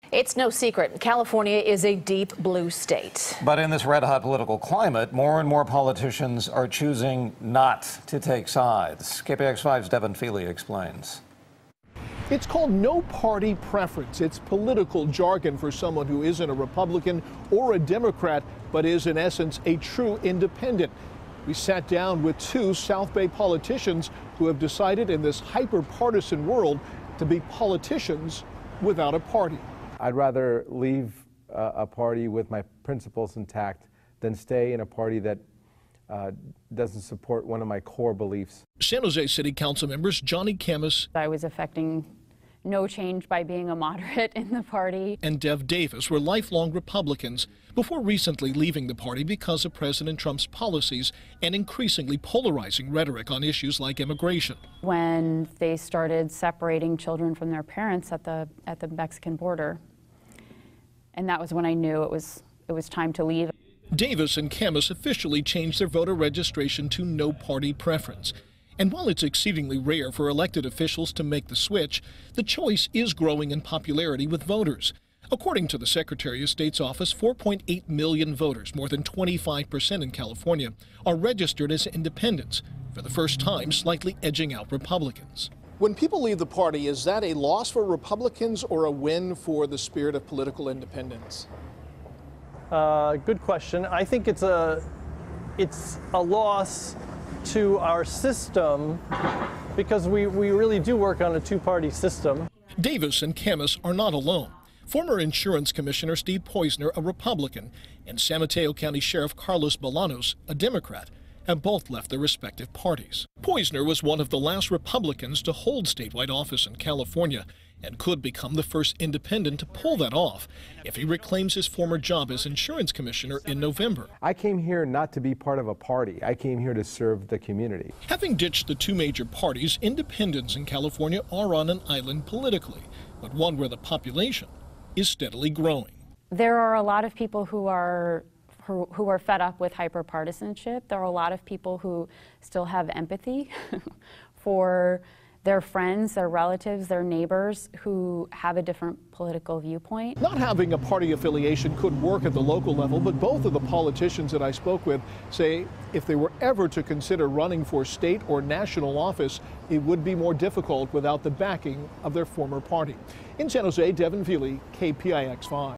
It's no secret, California is a deep blue state. But in this red-hot political climate, more and more politicians are choosing not to take sides. KPIX 5's Devin Fehley explains. It's called no party preference. It's political jargon for someone who isn't a Republican or a Democrat, but is in essence a true independent. We sat down with two South Bay politicians who have decided in this hyper-partisan world to be politicians without a party. I'd rather leave a party with my principles intact than stay in a party that doesn't support one of my core beliefs. San Jose City Council members Johnny Camus. I was affecting no change by being a moderate in the party. And Dev Davis were lifelong Republicans before recently leaving the party because of President Trump's policies and increasingly polarizing rhetoric on issues like immigration. When they started separating children from their parents at the Mexican border, and that was when I knew it was time to leave. Davis and Camus officially changed their voter registration to no party preference. And while it's exceedingly rare for elected officials to make the switch, the choice is growing in popularity with voters. According to the Secretary of State's office, 4.8 million voters, more than 25% in California, are registered as independents, for the first time slightly edging out Republicans. When people leave the party, is that a loss for Republicans or a win for the spirit of political independence? Good question. I think it's a loss to our system because we really do work on a two-party system. Davis and Camus are not alone. Former Insurance Commissioner Steve Poizner, a Republican, and San Mateo County Sheriff Carlos Bolanos, a Democrat, have both left their respective parties. Poizner was one of the last Republicans to hold statewide office in California and could become the first independent to pull that off if he reclaims his former job as insurance commissioner in November. I came here not to be part of a party. I came here to serve the community. Having ditched the two major parties, independents in California are on an island politically, but one where the population is steadily growing. There are a lot of people who are fed up with hyperpartisanship. There are a lot of people who still have empathy for their friends, their relatives, their neighbors who have a different political viewpoint. Not having a party affiliation could work at the local level, but both of the politicians that I spoke with say if they were ever to consider running for state or national office, it would be more difficult without the backing of their former party. In San Jose, Devin Fehley, KPIX 5.